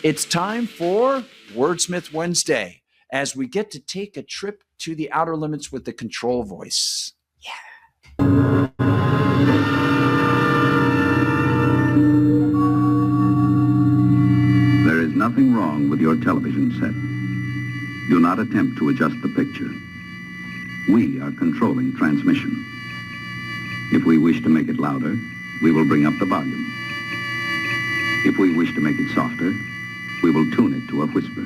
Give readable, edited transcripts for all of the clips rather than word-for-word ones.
It's time for Wordsmith Wednesday, as we get to take a trip to the outer limits with the control voice. There is nothing wrong with your television set. Do not attempt to adjust the picture. We are controlling transmission. If we wish to make it louder, we will bring up the volume. If we wish to make it softer, we will tune it to a whisper.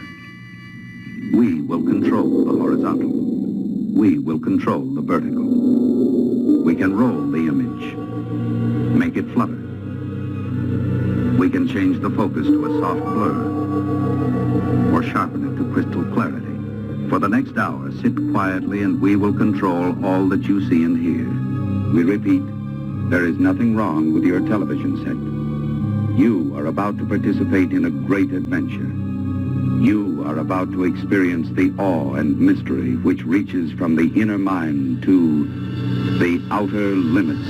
We will control the horizontal. We will control the vertical. We can roll the image, make it flutter. We can change the focus to a soft blur, or sharpen it to crystal clarity. For the next hour, sit quietly and we will control all that you see and hear. We repeat, there is nothing wrong with your television set. You are about to participate in a great adventure. You are about to experience the awe and mystery which reaches from the inner mind to the outer limits.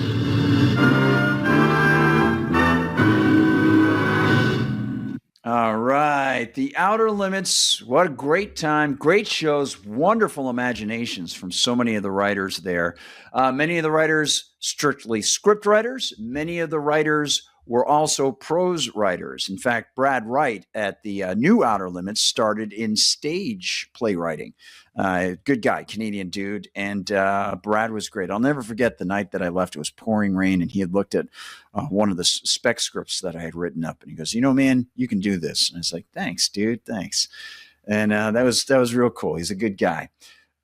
All right, the outer limits. What a great time, great shows, wonderful imaginations from so many of the writers there. Many of the writers, strictly script writers. Many of the writers were also prose writers. In fact, Brad Wright at the new Outer Limits started in stage playwriting. Good guy, Canadian dude. And Brad was great. I'll never forget the night that I left. It was pouring rain, and he had looked at one of the spec scripts that I had written up. And he goes, man, you can do this. And I was like, thanks, dude, thanks. And that was real cool. He's a good guy.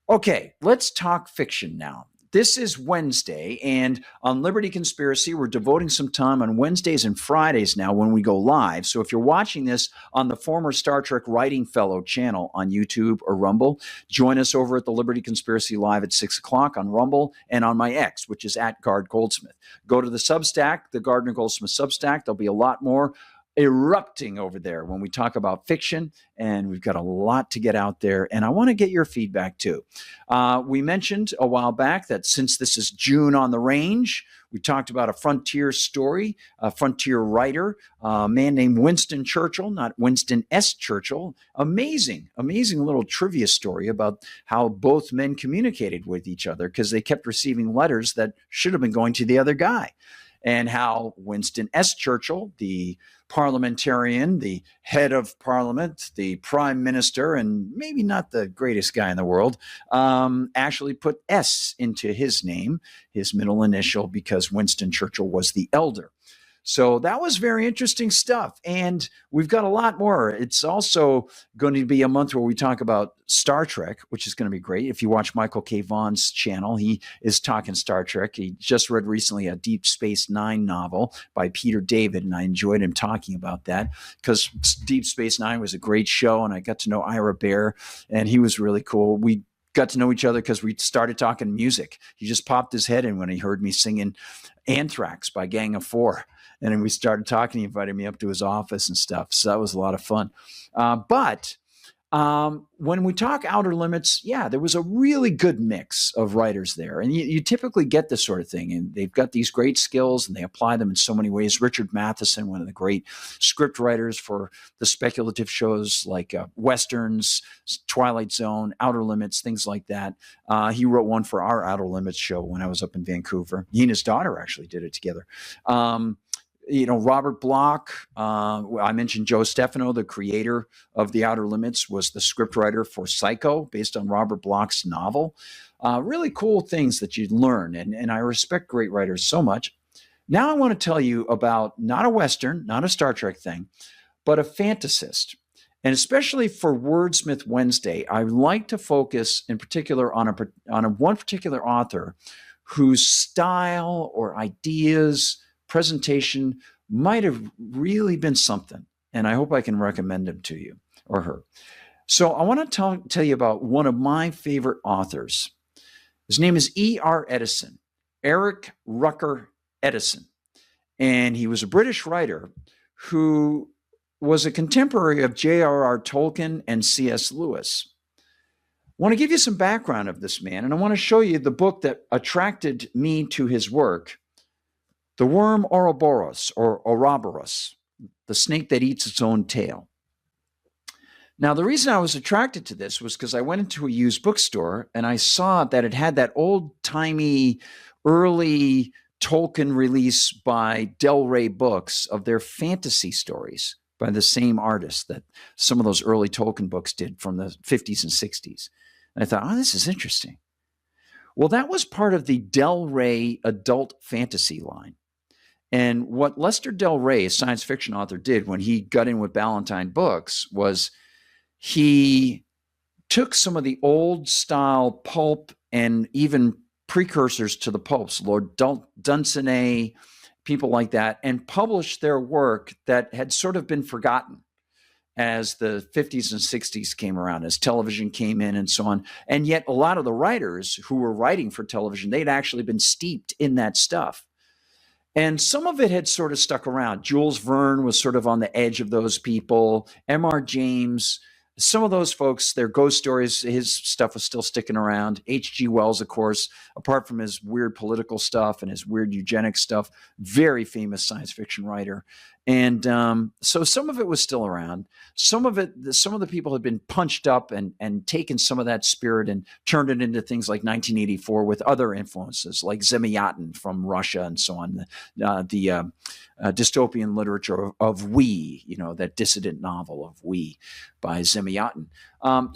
Okay, let's talk fiction now. This is Wednesday, and on Liberty Conspiracy, we're devoting some time on Wednesdays and Fridays now when we go live. So if you're watching this on the former Star Trek Writing Fellow channel on YouTube or Rumble, join us over at the Liberty Conspiracy Live at 6 o'clock on Rumble and on my X, which is at Gard Goldsmith. Go to the Substack, the Gardner Goldsmith Substack. There'll be a lot more erupting over there when we talk about fiction, and we've got a lot to get out there, and I want to get your feedback too. We mentioned a while back that since this is June on the Range, we talked about a frontier story, a frontier writer, a man named Winston Churchill, not Winston S. Churchill. Amazing little trivia story about how both men communicated with each other because they kept receiving letters that should have been going to the other guy. And how Winston S. Churchill, the parliamentarian, the head of parliament, the prime minister, and maybe not the greatest guy in the world, actually put S into his name, his middle initial, because Winston Churchill was the elder. So that was very interesting stuff. And we've got a lot more. It's also going to be a month where we talk about Star Trek, which is going to be great. If you watch Michael K. Vaughan's channel, he is talking Star Trek. He just read recently a Deep Space Nine novel by Peter David, and I enjoyed him talking about that because Deep Space Nine was a great show, and I got to know Ira Bear, and he was really cool. We got to know each other because we started talking music. He just popped his head in when he heard me singing Anthrax by Gang of Four. And then we started talking. He invited me up to his office and stuff. So that was a lot of fun. But when we talk outer limits, there was a really good mix of writers there. And you typically get this sort of thing. And they've got these great skills and they apply them in so many ways. Richard Matheson, one of the great script writers for the speculative shows like Westerns, Twilight Zone, Outer Limits, things like that. He wrote one for our Outer Limits show when I was up in Vancouver. He and his daughter actually did it together. Robert Bloch, I mentioned Joe Stefano, the creator of The Outer Limits, was the scriptwriter for Psycho, based on Robert Bloch's novel. Really cool things that you learn, and I respect great writers so much. Now I want to tell you about not a Western, not a Star Trek thing, but a fantasist. And especially for Wordsmith Wednesday, I like to focus in particular on one particular author whose style or ideas, presentation might have really been something, and I hope I can recommend him to you or her. So I want to tell you about one of my favorite authors. His name is ER Eddison, Eric Rucker Eddison, and he was a British writer who was a contemporary of J.R.R. Tolkien and C.S. Lewis. I want to give you some background of this man, and I want to show you the book that attracted me to his work, The Worm Ouroboros, or Ouroboros, the snake that eats its own tail. Now, the reason I was attracted to this was because I went into a used bookstore and I saw that it had that old-timey, early Tolkien release by Del Rey Books of their fantasy stories by the same artist that some of those early Tolkien books did from the 50s and 60s. And I thought, oh, this is interesting. Well, that was part of the Del Rey adult fantasy line. And what Lester Del Rey, a science fiction author, did when he got in with Ballantine Books was he took some of the old style pulp and even precursors to the pulps, Lord Dunsany, people like that, and published their work that had sort of been forgotten as the 50s and 60s came around, as television came in and so on. And yet a lot of the writers who were writing for television, they'd actually been steeped in that stuff. And some of it had sort of stuck around. Jules Verne was sort of on the edge of those people. M.R. James, some of those folks, their ghost stories, his stuff was still sticking around. H.G. Wells, of course, apart from his weird political stuff and his weird eugenics stuff, very famous science fiction writer. And so some of it was still around. Some of the people had been punched up and taken some of that spirit and turned it into things like 1984 with other influences like Zemyatin from Russia and so on, the dystopian literature of We, that dissident novel of We by Zemyatin.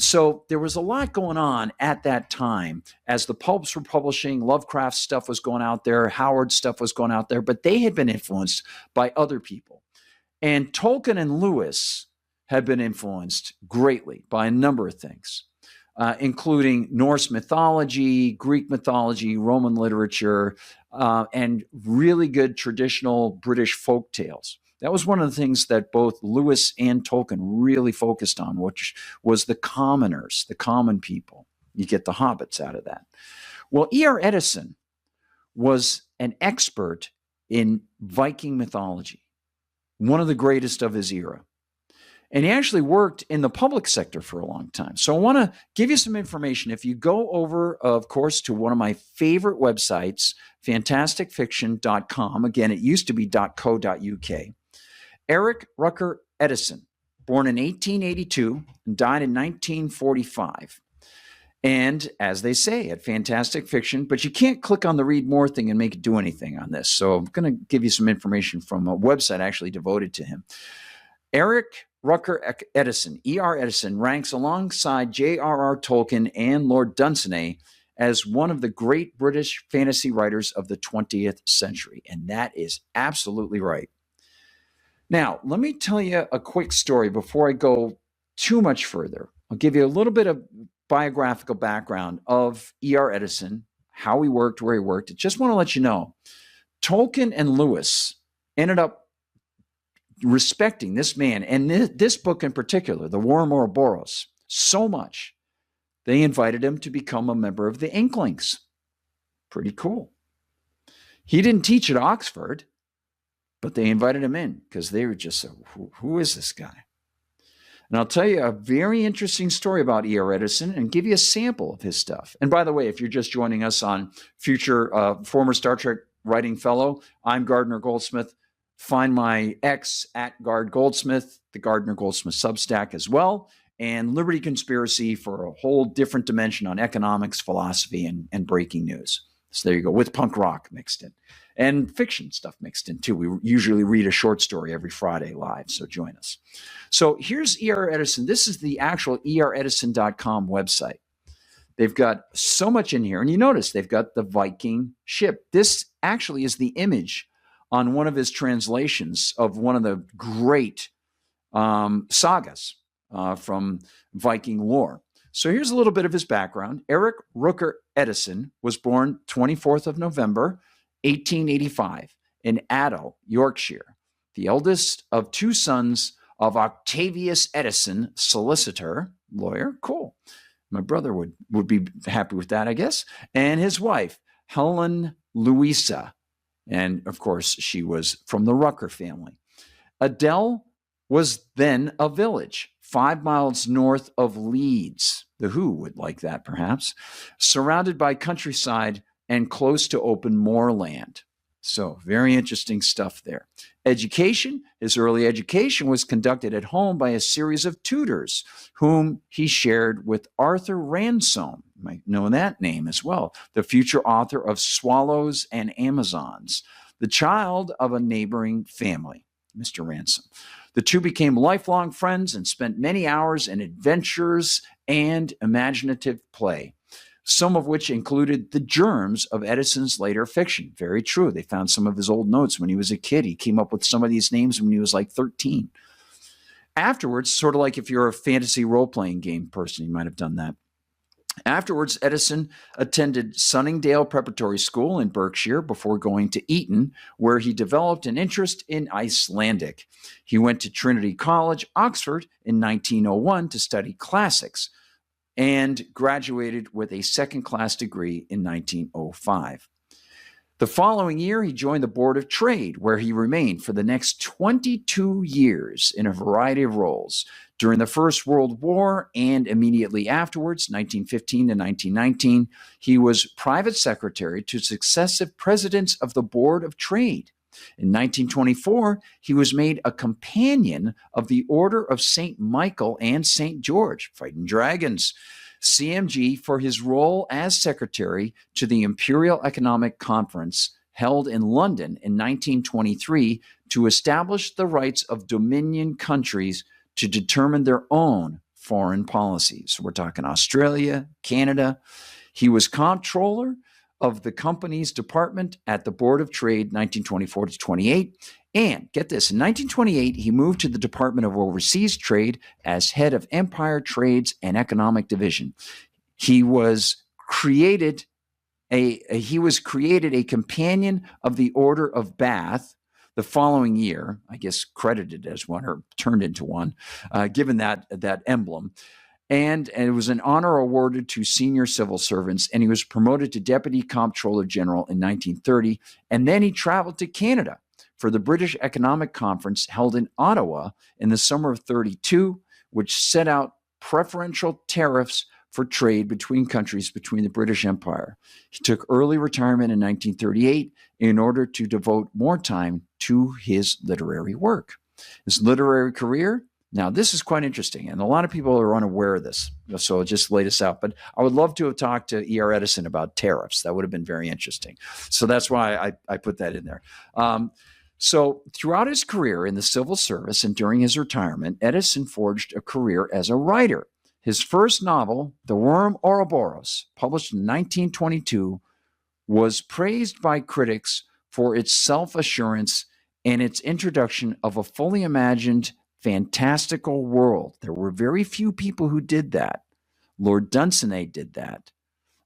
So there was a lot going on at that time as the pulps were publishing. Lovecraft stuff was going out there. Howard stuff was going out there, but they had been influenced by other people. And Tolkien and Lewis had been influenced greatly by a number of things, including Norse mythology, Greek mythology, Roman literature, and really good traditional British folk tales. That was one of the things that both Lewis and Tolkien really focused on, which was the commoners, the common people. You get the hobbits out of that. Well, ER Eddison was an expert in Viking mythology, one of the greatest of his era. And he actually worked in the public sector for a long time. So I want to give you some information. If you go over, of course, to one of my favorite websites, fantasticfiction.com. Again, it used to be .co.uk. Eric Rucker Eddison, born in 1882 and died in 1945. And as they say at Fantastic Fiction, but you can't click on the read more thing and make it do anything on this. So I'm going to give you some information from a website actually devoted to him. Eric Rucker Eddison, ER Eddison, ranks alongside J.R.R. Tolkien and Lord Dunsany as one of the great British fantasy writers of the 20th century. And that is absolutely right. Now, let me tell you a quick story before I go too much further. I'll give you a little bit of biographical background of ER Eddison, how he worked, where he worked. I just want to let you know, Tolkien and Lewis ended up respecting this man and this book in particular, The War of Ouroboros, so much, they invited him to become a member of the Inklings. Pretty cool. He didn't teach at Oxford, but they invited him in because they were just so, who is this guy? And I'll tell you a very interesting story about ER Eddison and give you a sample of his stuff. And by the way, if you're just joining us on future former Star Trek writing fellow, I'm Gardner Goldsmith. Find my ex at Gard Goldsmith, the Gardner Goldsmith Substack as well, and Liberty Conspiracy for a whole different dimension on economics, philosophy, and breaking news. So there you go, with punk rock mixed in. And fiction stuff mixed in too. We usually read a short story every Friday live, so join us. So here's ER Eddison. This is the actual eredison.com website. They've got so much in here. And you notice they've got the Viking ship. This actually is the image on one of his translations of one of the great sagas from Viking lore. So here's a little bit of his background. Eric Rooker Eddison was born 24th of November, 1885 in Addo, Yorkshire, the eldest of two sons of Octavius Eddison, solicitor, lawyer. Cool. My brother would be happy with that, I guess. And his wife, Helen Louisa. And of course, she was from the Rucker family. Adel was then a village 5 miles north of Leeds. The Who would like that, perhaps. Surrounded by countryside and close to open moorland. So very interesting stuff there. Education, his early education was conducted at home by a series of tutors whom he shared with Arthur Ransome. You might know that name as well, the future author of Swallows and Amazons, the child of a neighboring family, Mr. Ransome. The two became lifelong friends and spent many hours in adventures and imaginative play, some of which included the germs of Edison's later fiction. Very true. They found some of his old notes when he was a kid. He came up with some of these names when he was like 13. Afterwards, sort of like if you're a fantasy role-playing game person, you might have done that. Afterwards, Edison attended Sunningdale Preparatory School in Berkshire before going to Eton, where he developed an interest in Icelandic. He went to Trinity College, Oxford, in 1901 to study classics and graduated with a second-class degree in 1905. The following year, he joined the Board of Trade, where he remained for the next 22 years in a variety of roles. During the First World War and immediately afterwards, 1915 to 1919, he was private secretary to successive presidents of the Board of Trade. In 1924, he was made a companion of the Order of St. Michael and St. George, fighting dragons, CMG, for his role as secretary to the Imperial Economic Conference held in London in 1923 to establish the rights of Dominion countries to determine their own foreign policies. So we're talking Australia, Canada. He was comptroller of the company's department at the Board of Trade 1924 to 28. And get this, in 1928, he moved to the Department of Overseas Trade as head of Empire Trades and Economic Division. He was created a companion of the Order of Bath the following year, I guess credited as one or turned into one, given that emblem. And it was an honor awarded to senior civil servants, and he was promoted to Deputy Comptroller General in 1930. And then he traveled to Canada for the British Economic Conference held in Ottawa in the summer of 32, which set out preferential tariffs for trade between countries between the British Empire. He took early retirement in 1938 in order to devote more time to his literary work. His literary career, now this is quite interesting, and a lot of people are unaware of this, so I'll just lay this out. But I would love to have talked to ER Eddison about tariffs. That would have been very interesting. So that's why I put that in there. So throughout his career in the civil service and during his retirement, Edison forged a career as a writer. His first novel, The Worm Ouroboros, published in 1922, was praised by critics for its self-assurance and its introduction of a fully imagined fantastical world. There were very few people who did that. Lord Dunsany did that.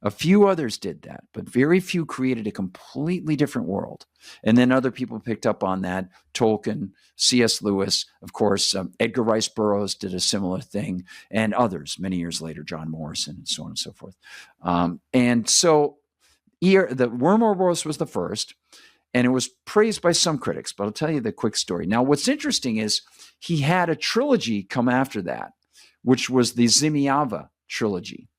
A few others did that, but very few created a completely different world. And then other people picked up on that. Tolkien, C.S. Lewis, of course, Edgar Rice Burroughs did a similar thing, and others many years later, John Morrison, and so on and so forth. And so the Worm Ouroboros was the first, and it was praised by some critics, but I'll tell you the quick story. Now, what's interesting is he had a trilogy come after that, which was the Zimiava trilogy.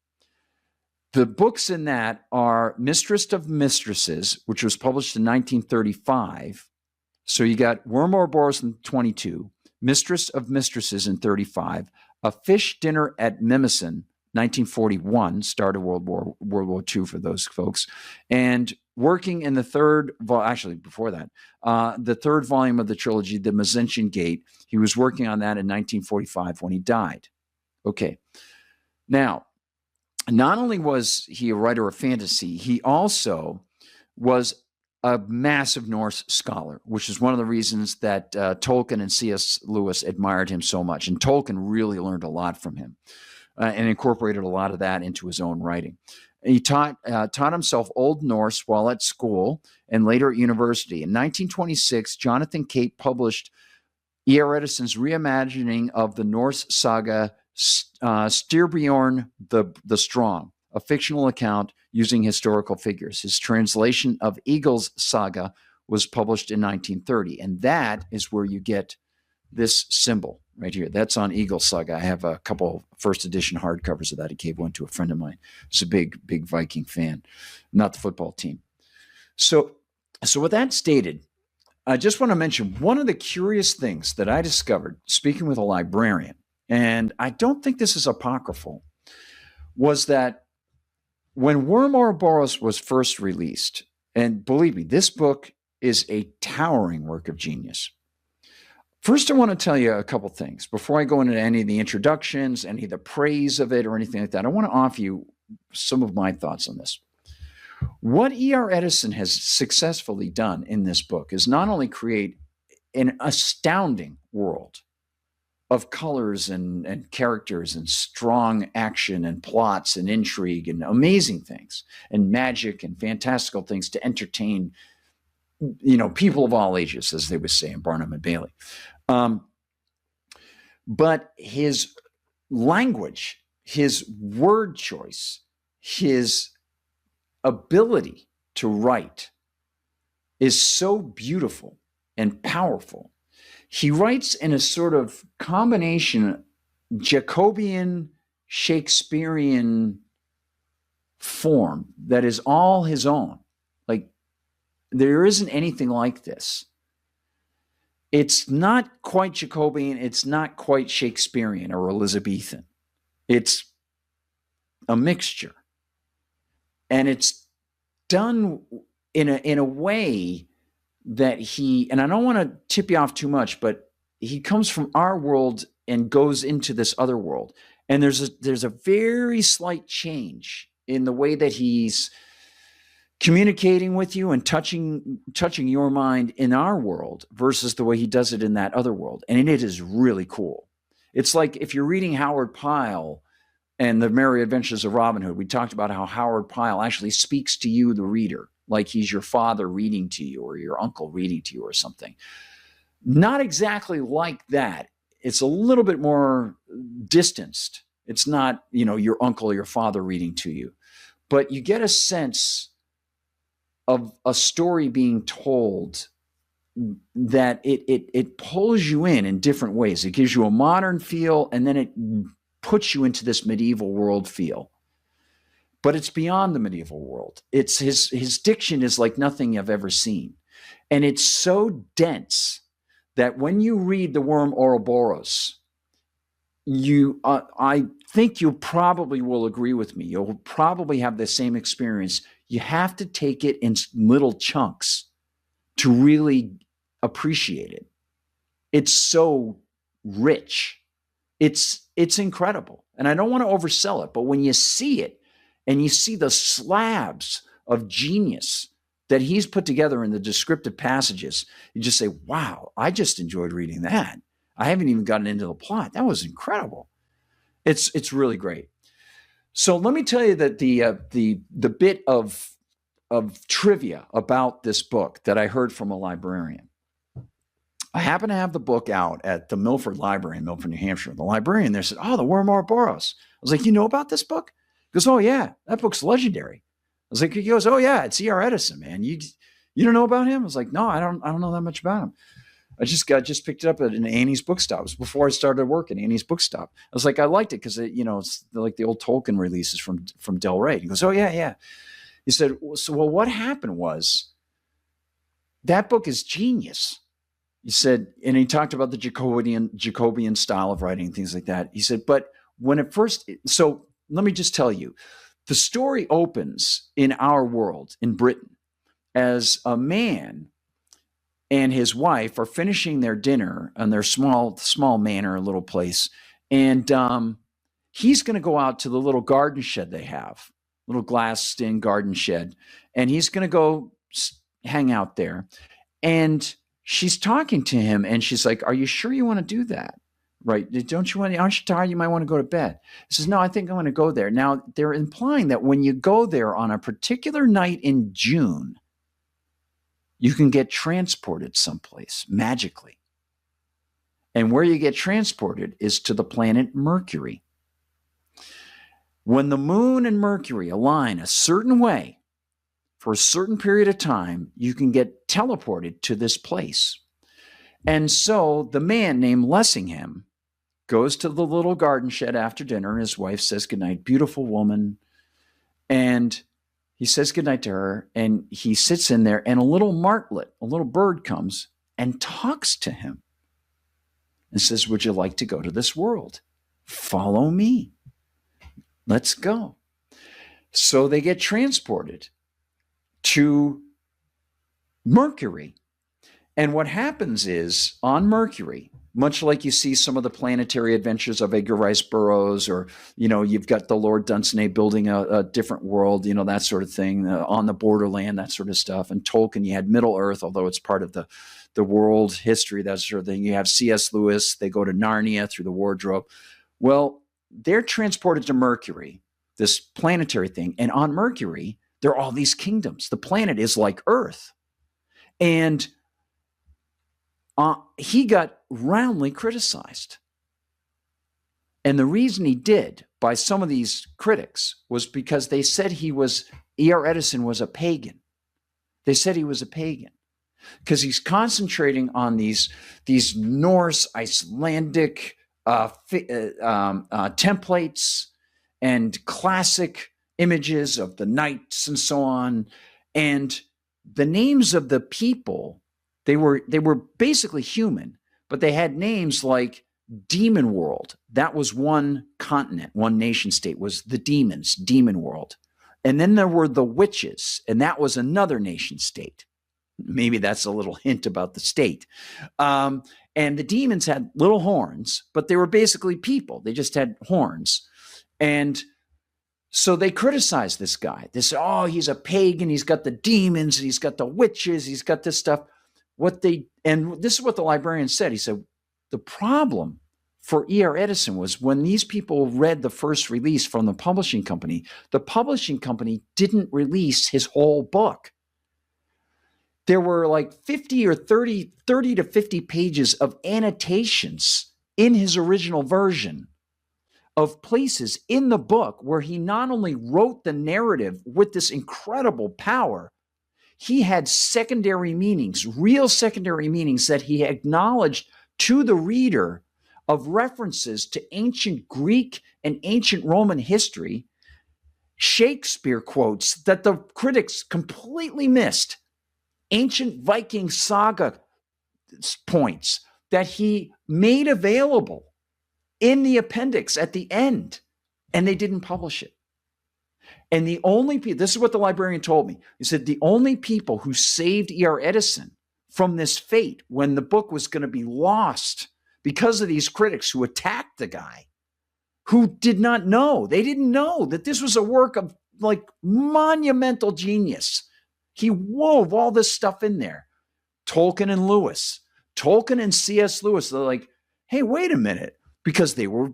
The books in that are Mistress of Mistresses, which was published in 1935. So you got Worm Ouroboros in 22, Mistress of Mistresses in 35, A Fish Dinner at Mimicin, 1941, start of World War II for those folks, and working in the third, actually before that, the third volume of the trilogy, The Mazentian Gate. He was working on that in 1945 when he died. Okay, now, not only was he a writer of fantasy, he also was a massive Norse scholar, which is one of the reasons that Tolkien and C.S. Lewis admired him so much. And Tolkien really learned a lot from him and incorporated a lot of that into his own writing. He taught himself Old Norse while at school and later at university. In 1926, Jonathan Cape published E.R. Edison's reimagining of the Norse saga Styrbjorn the Strong, a fictional account using historical figures. His translation of Eagle's Saga was published in 1930, and that is where you get this symbol right here. That's on Eagle's Saga. I have a couple first edition hardcovers of that. I gave one to a friend of mine. He's a big Viking fan, not the football team. So So with that stated, I just want to mention one of the curious things that I discovered speaking with a librarian, and I don't think this is apocryphal, was that when Worm Ouroboros was first released, and believe me, this book is a towering work of genius. First, I want to tell you a couple things before I go into any of the introductions, any of the praise of it, or anything like that. I want to offer you some of my thoughts on this. What ER Eddison has successfully done in this book is not only create an astounding world of colors and characters and strong action and plots and intrigue and amazing things and magic and fantastical things to entertain, people of all ages, as they would say in Barnum and Bailey. But his language, his word choice, his ability to write is so beautiful and powerful. He writes in a sort of combination Jacobean, Shakespearean form that is all his own. Like, there isn't anything like this. It's not quite Jacobean. It's not quite Shakespearean or Elizabethan. It's a mixture. And it's done in a way that and I don't want to tip you off too much, but he comes from our world and goes into this other world. And there's a very slight change in the way that he's communicating with you and touching your mind in our world versus the way he does it in that other world. And it is really cool. It's like if you're reading Howard Pyle and The Merry Adventures of Robin Hood, we talked about how Howard Pyle actually speaks to you, the reader, like he's your father reading to you or your uncle reading to you or something. Not exactly like that. It's a little bit more distanced. It's not, your uncle or your father reading to you, but you get a sense of a story being told that it pulls you in different ways. It gives you a modern feel, and then it puts you into this medieval world feel. But it's beyond the medieval world. It's his diction is like nothing I've ever seen. And it's so dense that when you read The Worm Ouroboros, I think you probably will agree with me. You'll probably have the same experience. You have to take it in little chunks to really appreciate it. It's so rich. It's incredible. And I don't want to oversell it, but when you see it and you see the slabs of genius that he's put together in the descriptive passages, you just say, wow, I just enjoyed reading that. I haven't even gotten into the plot. That was incredible. It's really great. So let me tell you that the bit of trivia about this book that I heard from a librarian. I happen to have the book out at the Milford Library in Milford, New Hampshire. The librarian there said, "Oh, The Worm Ouroboros." I was like, "You know about this book?" He goes, "Oh yeah, that book's legendary." I was like, he goes, "Oh yeah, it's ER Eddison, man. You don't know about him?" I was like, "No, I don't know that much about him. I just picked it up at an Annie's bookstop. It was before I started work at Annie's bookstop." I was like, "I liked it because it's like the old Tolkien releases from Del Rey." He goes, "Oh yeah, yeah." He said, "So what happened was that book is genius." He said, and he talked about the Jacobean style of writing and things like that. He said, but when it first, so let me just tell you, the story opens in our world, in Britain, as a man and his wife are finishing their dinner on their small manor, little place. And he's going to go out to the little garden shed they have, little glass-in garden shed. And he's going to go hang out there. And she's talking to him and she's like, "Are you sure you want to do that? Right? Aren't you tired? You might want to go to bed." He says, "No, I think I want to go there." Now, they're implying that when you go there on a particular night in June, you can get transported someplace magically. And where you get transported is to the planet Mercury. When the moon and Mercury align a certain way, for a certain period of time, you can get teleported to this place. And so the man named Lessingham goes to the little garden shed after dinner, and his wife says goodnight, "Beautiful woman." And He says goodnight to her, and he sits in there, and a little martlet, a little bird, comes and talks to him and says, would you like to go to this world? Follow me. Let's go. So they get transported to Mercury. And what happens is, on Mercury, much like you see some of the planetary adventures of Edgar Rice Burroughs, or, you've got the Lord Dunsany building a different world, that sort of thing, on the borderland, that sort of stuff. And Tolkien, you had Middle Earth, although it's part of the world history, that sort of thing. You have C.S. Lewis, they go to Narnia through the wardrobe. Well, they're transported to Mercury, this planetary thing. And on Mercury, there are all these kingdoms. The planet is like Earth. And he got roundly criticized. And the reason he did by some of these critics was because they said E.R. Eddison was a pagan. They said he was a pagan because he's concentrating on these Norse, Icelandic templates and classic images of the knights and so on. And the names of the people, they were basically human, but they had names like Demon World. That was one continent, one nation state, was the demons, Demon World. And then there were the witches, and that was another nation state. Maybe that's a little hint about the state. And the demons had little horns, but they were basically people. They just had horns. And so they criticized this guy. They said, oh, he's a pagan. He's got the demons. He's got the witches. He's got this stuff. And this is what the librarian said. He said, the problem for E.R. Eddison was when these people read the first release from the publishing company didn't release his whole book. There were like 50 or 30 to 50 pages of annotations in his original version of places in the book where he not only wrote the narrative with this incredible power, he had secondary meanings, real secondary meanings that he acknowledged to the reader of references to ancient Greek and ancient Roman history, Shakespeare quotes that the critics completely missed, ancient Viking saga points that he made available in the appendix at the end, and they didn't publish it. And the only people, this is what the librarian told me. He said the only people who saved E.R. Eddison from this fate when the book was going to be lost because of these critics who attacked the guy, who did not know. They didn't know that this was a work of like monumental genius. He wove all this stuff in there. Tolkien and Lewis, Tolkien and C.S. Lewis, they're like, hey, wait a minute. Because they were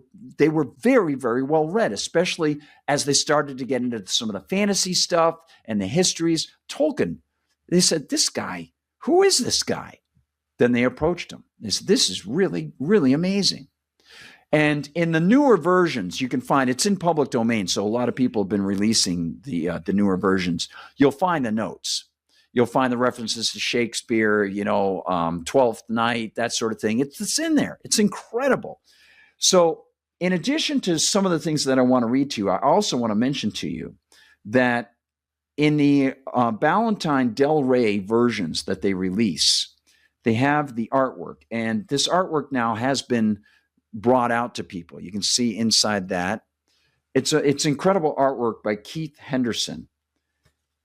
very, very well read, especially as they started to get into some of the fantasy stuff and the histories. Tolkien, they said, this guy, who is this guy? Then they approached him. They said, this is really, really amazing. And in the newer versions, you can find, it's in public domain, so a lot of people have been releasing the newer versions. You'll find the notes. You'll find the references to Shakespeare, Twelfth Night, that sort of thing. It's in there. It's incredible. So in addition to some of the things that I want to read to you, I also want to mention to you that in the Ballantine Del Rey versions that they release, they have the artwork. And this artwork now has been brought out to people. You can see inside that. It's incredible artwork by Keith Henderson.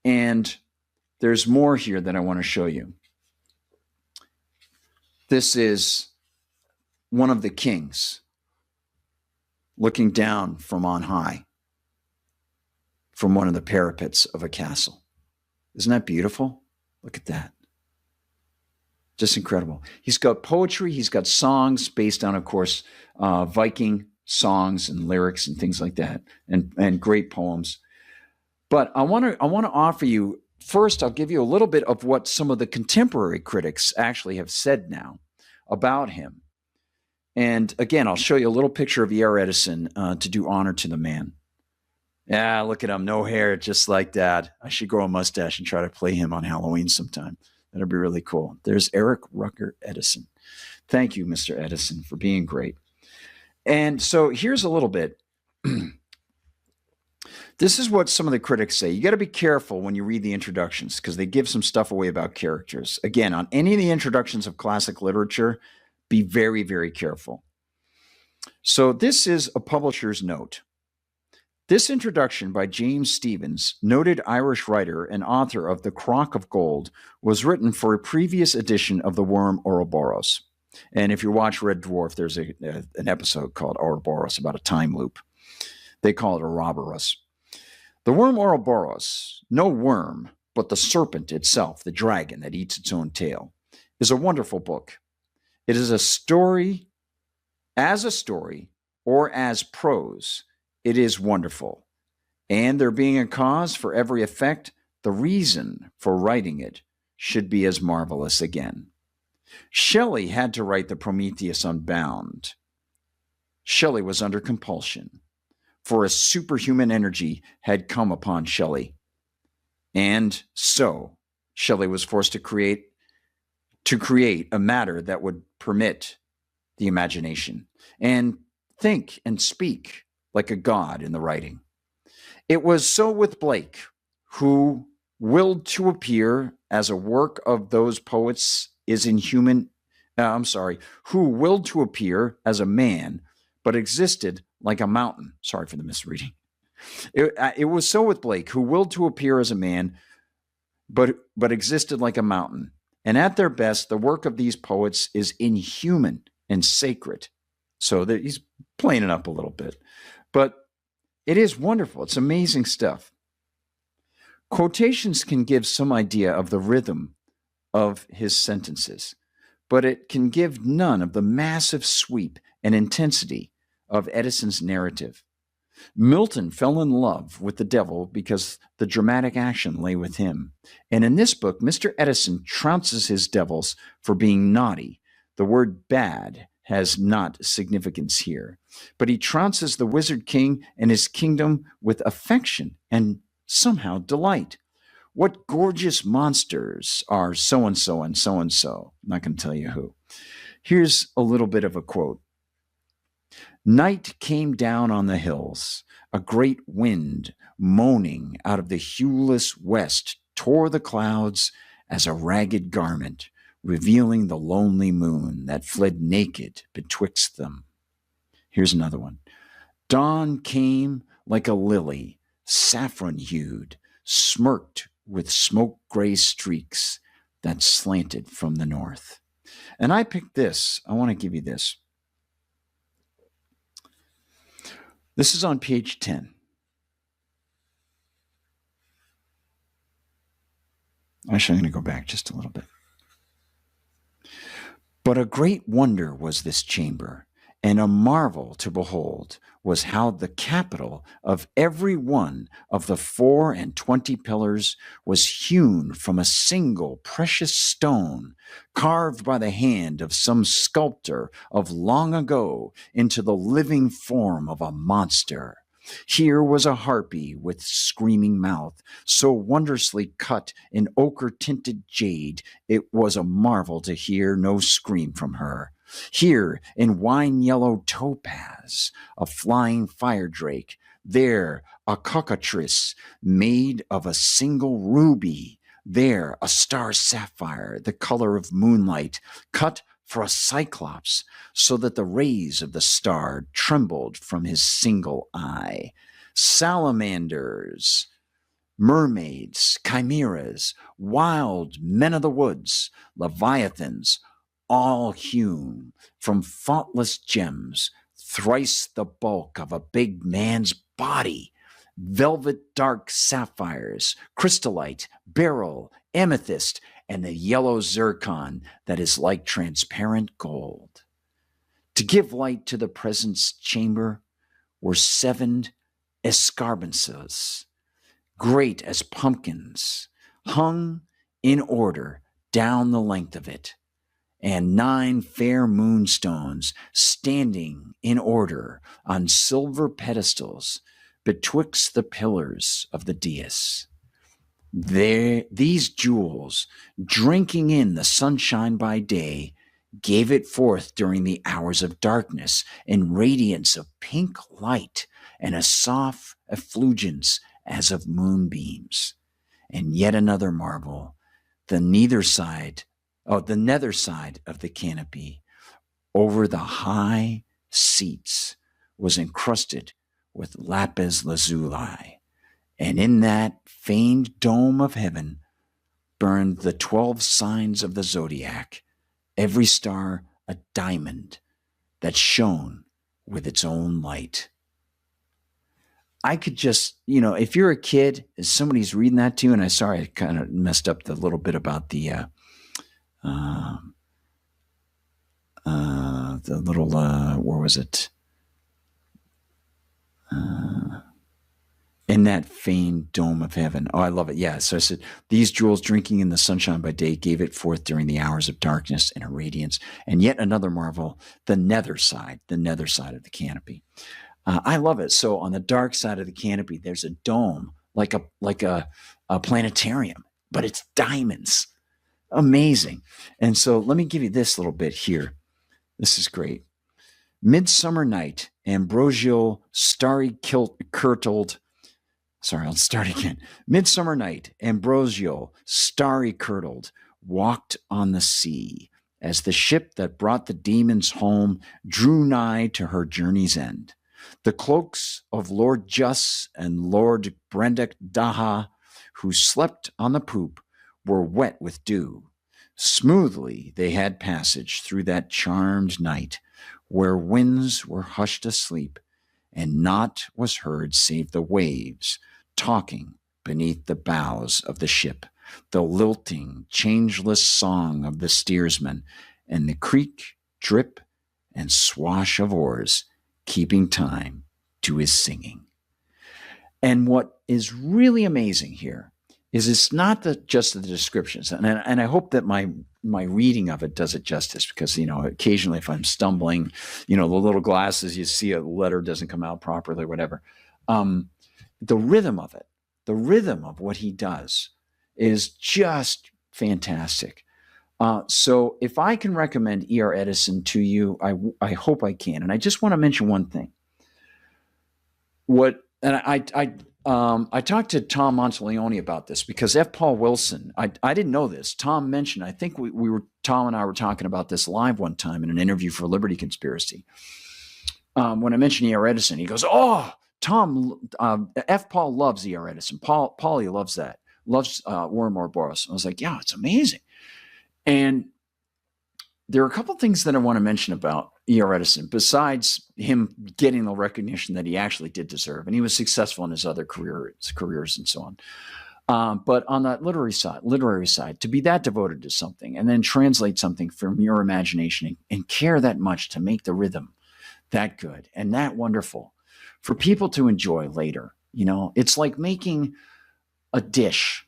And there's more here that I want to show you. This is one of the kings looking down from on high, from one of the parapets of a castle. Isn't that beautiful? Look at that. Just incredible. He's got poetry. He's got songs based on, of course, Viking songs and lyrics and things like that, and great poems. But I want to offer you, first, I'll give you a little bit of what some of the contemporary critics actually have said now about him. And again, I'll show you a little picture of E.R. Eddison to do honor to the man. Yeah, look at him. No hair, just like that. I should grow a mustache and try to play him on Halloween sometime. That'd be really cool. There's Eric Rucker Edison. Thank you, Mr. Edison, for being great. And so here's a little bit. This is what some of the critics say. You got to be careful when you read the introductions because they give some stuff away about characters. Again, on any of the introductions of classic literature, be very, very careful. So this is a publisher's note. This introduction by James Stephens, noted Irish writer and author of The Crock of Gold, was written for a previous edition of The Worm Ouroboros. And if you watch Red Dwarf, there's an episode called Ouroboros about a time loop. They call it Ouroboros. The Worm Ouroboros, no worm, but the serpent itself, the dragon that eats its own tail, is a wonderful book. It is a story or as prose. It is wonderful. And there being a cause for every effect, the reason for writing it should be as marvelous again. Shelley had to write the Prometheus Unbound. Shelley was under compulsion, for a superhuman energy had come upon Shelley. And so Shelley was forced to create a matter that would permit the imagination and think and speak like a god in the writing. It was so with Blake, who willed to appear as a work of those poets who willed to appear as a man, but existed like a mountain. Sorry for the misreading. It was so with Blake, who willed to appear as a man, but existed like a mountain. And at their best, the work of these poets is inhuman and sacred. So that he's playing it up a little bit. But it is wonderful. It's amazing stuff. Quotations can give some idea of the rhythm of his sentences, but it can give none of the massive sweep and intensity of Edison's narrative. Milton fell in love with the devil because the dramatic action lay with him. And in this book, Mr. Edison trounces his devils for being naughty. The word bad has not significance here. But he trounces the Wizard King and his kingdom with affection and somehow delight. What gorgeous monsters are so-and-so and so-and-so? I'm not going to tell you who. Here's a little bit of a quote. Night came down on the hills. A great wind, moaning out of the hueless west, tore the clouds as a ragged garment, revealing the lonely moon that fled naked betwixt them. Here's another one. Dawn came like a lily, saffron-hued, smirked with smoke-gray streaks that slanted from the north. And I picked this. I want to give you this. This is on page 10. Actually, I'm going to go back just a little bit. But a great wonder was this chamber, and a marvel to behold was how the capital of every one of the 24 pillars was hewn from a single precious stone, carved by the hand of some sculptor of long ago into the living form of a monster. Here was a harpy with screaming mouth, so wondrously cut in ochre-tinted jade, it was a marvel to hear no scream from her. Here, in wine-yellow topaz, a flying fire drake, there a cockatrice made of a single ruby, there a star sapphire, the color of moonlight, cut for a cyclops, so that the rays of the star trembled from his single eye. Salamanders, mermaids, chimeras, wild men of the woods, leviathans, all hewn from faultless gems, thrice the bulk of a big man's body, velvet dark sapphires, crystallite, beryl, amethyst, and the yellow zircon that is like transparent gold. To give light to the presence chamber were 7 escarbances, great as pumpkins, hung in order down the length of it, and 9 fair moonstones standing in order on silver pedestals betwixt the pillars of the dais. These jewels, drinking in the sunshine by day, gave it forth during the hours of darkness in radiance of pink light and a soft effulgence as of moonbeams. And yet another marvel, the nether side of the canopy over the high seats was encrusted with lapis lazuli, and in that famed dome of heaven burned the 12 signs of the zodiac, every star a diamond that shone with its own light. I could just, if you're a kid, if somebody's reading that to you, and I'm sorry, I kind of messed up the little bit about the little, where was it? In that famed dome of heaven. Oh, I love it. Yeah. So I said, these jewels drinking in the sunshine by day gave it forth during the hours of darkness and a radiance. And yet another marvel, the nether side of the canopy. I love it. So on the dark side of the canopy, there's a dome, like a planetarium, but it's diamonds. Amazing. And so let me give you this little bit here. This is great. Midsummer night, ambrosial, starry kirtled. Sorry, I'll start again. Midsummer night, ambrosial, starry kirtled, walked on the sea as the ship that brought the demons home drew nigh to her journey's end. The cloaks of Lord Juss and Lord Brendek Daha, who slept on the poop, were wet with dew. Smoothly they had passage through that charmed night, where winds were hushed asleep, and naught was heard save the waves talking beneath the bows of the ship, the lilting, changeless song of the steersman, and the creak, drip, and swash of oars, keeping time to his singing. And what is really amazing here is it's not just the descriptions, and I hope that my reading of it does it justice, because occasionally if I'm stumbling, the little glasses, you see a letter doesn't come out properly, whatever. The rhythm of what he does is just fantastic. So if I can recommend ER Eddison to you, I hope I can. And I just want to mention one thing. I talked to Tom Monteleone about this, because F. Paul Wilson, I didn't know this. Tom mentioned, I think Tom and I were talking about this live one time in an interview for Liberty Conspiracy. When I mentioned ER Eddison, he goes, "Oh, Tom, F. Paul loves ER Eddison. Paulie loves that. Loves Warren Boros." I was like, yeah, it's amazing. And there are a couple things that I want to mention about ER Eddison, besides him getting the recognition that he actually did deserve. And he was successful in his other careers and so on. But on that literary side, to be that devoted to something and then translate something from your imagination and care that much to make the rhythm that good and that wonderful for people to enjoy later. It's like making a dish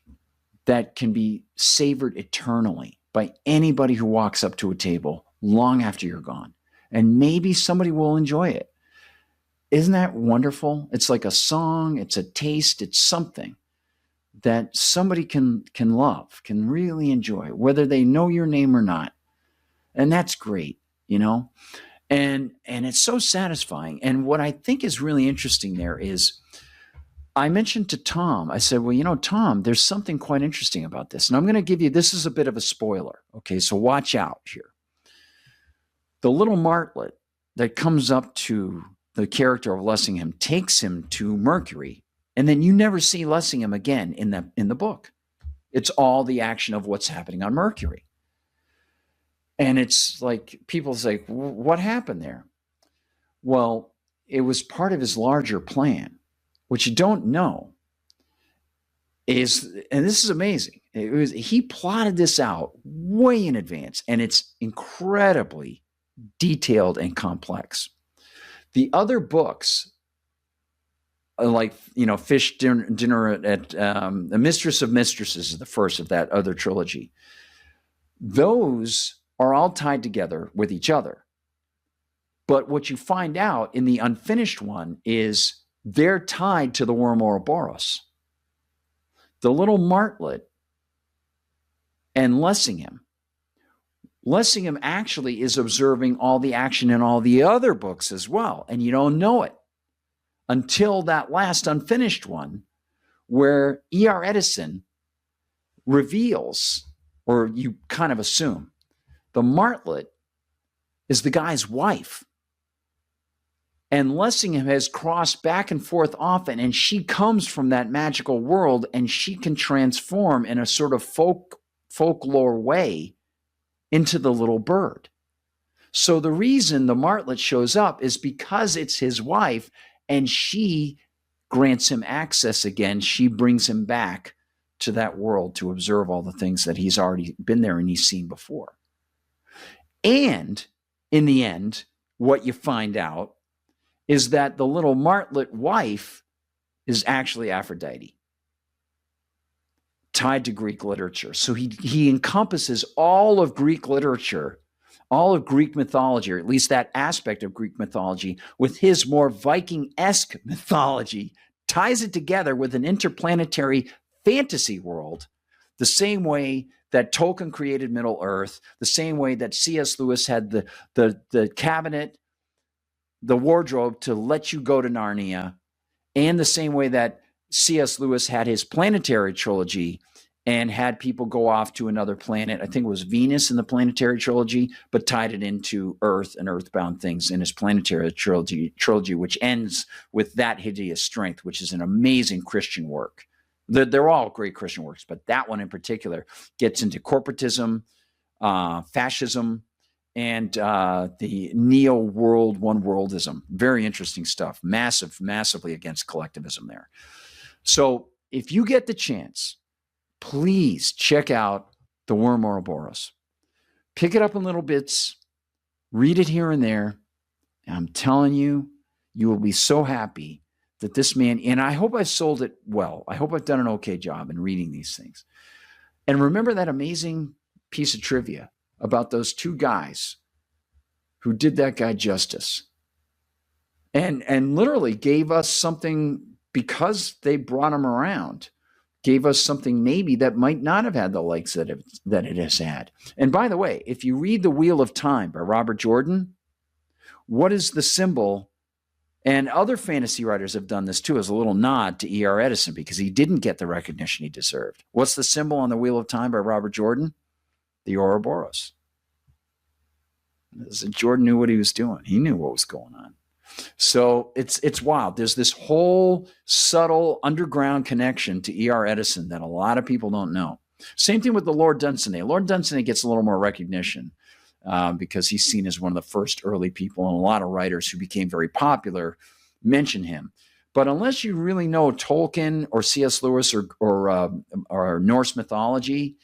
that can be savored eternally by anybody who walks up to a table long after you're gone. And maybe somebody will enjoy it. Isn't that wonderful? It's like a song, it's a taste, it's something that somebody can love, can really enjoy, whether they know your name or not. And that's great, And it's so satisfying. And what I think is really interesting there is, I mentioned to Tom, I said, well, Tom, there's something quite interesting about this. And I'm going to give you, this is a bit of a spoiler. Okay, so watch out here. The little martlet that comes up to the character of Lessingham takes him to Mercury, and then you never see Lessingham again in the book. It's all the action of what's happening on Mercury. And it's like, people say, what happened there? Well, it was part of his larger plan. What you don't know is, and this is amazing, he plotted this out way in advance, and it's incredibly detailed and complex. The other books, like, Fish Dinner at The Mistress of Mistresses is the first of that other trilogy. Those are all tied together with each other. But what you find out in the unfinished one is they're tied to the Worm Ouroboros. The little martlet and Lessingham Lessingham actually is observing all the action in all the other books as well. And you don't know it until that last unfinished one, where ER Eddison reveals, or you kind of assume, the martlet is the guy's wife. And Lessingham has crossed back and forth often, and she comes from that magical world, and she can transform in a sort of folklore way into the little bird. So the reason the martlet shows up is because it's his wife, and she grants him access again. She brings him back to that world to observe all the things that he's already been there and he's seen before. And in the end, what you find out is that the little martlet wife is actually Aphrodite, tied to Greek literature. So he encompasses all of Greek literature, all of Greek mythology, or at least that aspect of Greek mythology, with his more Viking-esque mythology, ties it together with an interplanetary fantasy world, the same way that Tolkien created Middle-earth, the same way that C.S. Lewis had the cabinet, the wardrobe to let you go to Narnia, and the same way that C.S. Lewis had his planetary trilogy and had people go off to another planet. I think it was Venus in the planetary trilogy, but tied it into Earth and earthbound things in his planetary trilogy, which ends with That Hideous Strength, which is an amazing Christian work. They're all great Christian works, but that one in particular gets into corporatism, fascism, and the neo-world, one-worldism. Very interesting stuff. Massively against collectivism there. So if you get the chance, please check out The Worm Ouroboros. Pick it up in little bits. Read it here and there. And I'm telling you, you will be so happy that this man, and I hope I've sold it well. I hope I've done an okay job in reading these things. And remember that amazing piece of trivia about those two guys who did that guy justice and literally gave us something, because they brought him around, gave us something maybe that might not have had the likes that it has had. And by the way, if you read The Wheel of Time by Robert Jordan, what is the symbol? And other fantasy writers have done this too, as a little nod to ER Eddison, because he didn't get the recognition he deserved. What's the symbol on The Wheel of Time by Robert Jordan? The Ouroboros. Jordan knew what he was doing. He knew what was going on. So it's wild. There's this whole subtle underground connection to ER Eddison that a lot of people don't know. Same thing with the Lord Dunsany. Lord Dunsany gets a little more recognition because he's seen as one of the first early people, and a lot of writers who became very popular mention him. But unless you really know Tolkien or C.S. Lewis or Norse mythology,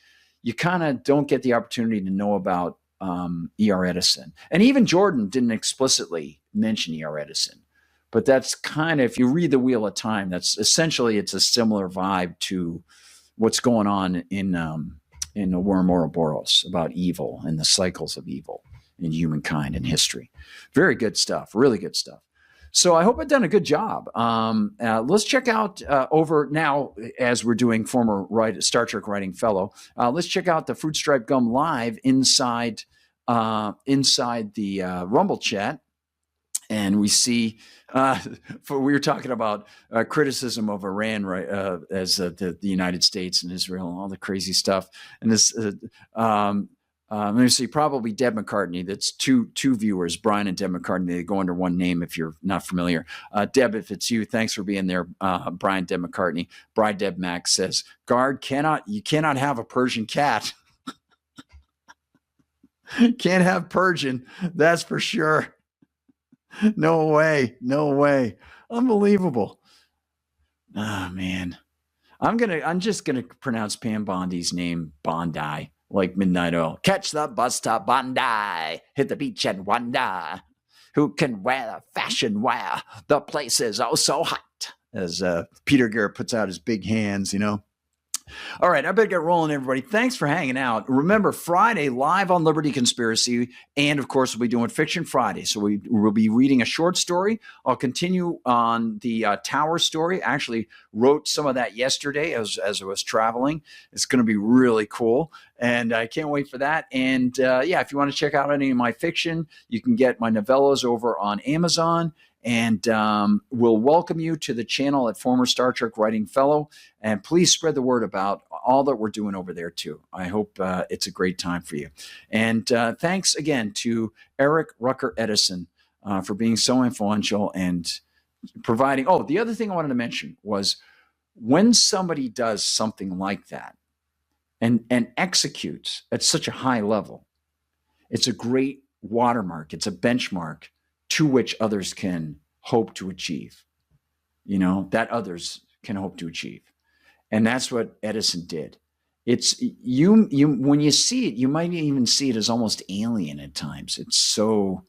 you kind of don't get the opportunity to know about ER Eddison. And even Jordan didn't explicitly mention ER Eddison. But that's kind of, if you read The Wheel of Time, that's essentially, it's a similar vibe to what's going on in The Worm Ouroboros, about evil and the cycles of evil in humankind and history. Very good stuff, really good stuff. So I hope I've done a good job. Let's check out over now, as we're doing former Star Trek writing fellow, let's check out the Fruit Stripe Gum Live inside the Rumble chat. And we see, we were talking about criticism of Iran, right, as the United States and Israel and all the crazy stuff. And this, let me see, probably Deb McCartney. That's two viewers, Brian and Deb McCartney. They go under one name if you're not familiar. Deb, if it's you, thanks for being there. Brian, Deb McCartney. Brian, Deb Max says, Guard, you cannot have a Persian cat. Can't have Persian, that's for sure. No way. Unbelievable. Oh, man. I'm just gonna pronounce Pam Bondi's name Bondi, like Midnight Oil. Catch the bus stop, Bondi. Hit the beach and wonder who can wear the fashion wear. The place is oh so hot. As Peter Garrett puts out his big hands, you know. All right, I better get rolling, everybody. Thanks for hanging out. Remember, Friday, live on Liberty Conspiracy, and of course, we'll be doing Fiction Friday. So we'll be reading a short story. I'll continue on the Tower story. I actually wrote some of that yesterday as I was traveling. It's going to be really cool, and I can't wait for that. And yeah, if you want to check out any of my fiction, you can get my novellas over on Amazon. And we'll welcome you to the channel at Former Star Trek Writing Fellow. And please spread the word about all that we're doing over there, too. I hope it's a great time for you. And thanks again to Eric Rucker Eddison for being so influential and providing. Oh, the other thing I wanted to mention was when somebody does something like that and executes at such a high level, it's a great watermark. It's a benchmark to which others can hope to achieve, that others can hope to achieve. And that's what Edison did. It's you when you see it, you might even see it as almost alien at times. It's so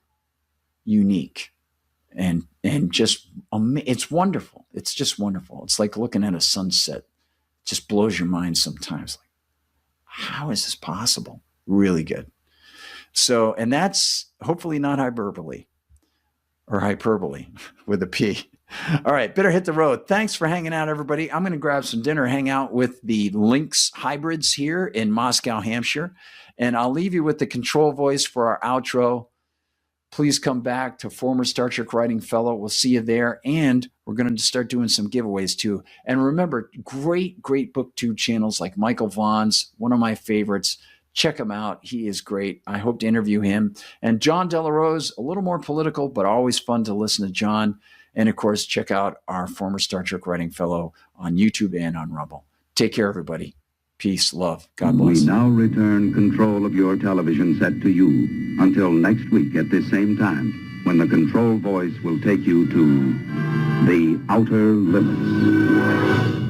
unique and just, it's wonderful. It's just wonderful. It's like looking at a sunset. It just blows your mind sometimes. Like, how is this possible? Really good. So, and that's hopefully not hyperbole. Or hyperbole with a P. All right, better hit the road. Thanks for hanging out, everybody. I'm going to grab some dinner, hang out with the Lynx hybrids here in Moscow, Hampshire. And I'll leave you with the control voice for our outro. Please come back to Former Star Trek Writing Fellow. We'll see you there. And we're going to start doing some giveaways, too. And remember, great BookTube channels like Michael Vaughn's, one of my favorites. Check him out. He is great. I hope to interview him. And John Delarose, a little more political, but always fun to listen to John. And of course, check out our Former Star Trek Writing Fellow on YouTube and on Rumble. Take care, everybody. Peace, love. God bless. We now return control of your television set to you until next week at this same time, when the control voice will take you to the outer limits.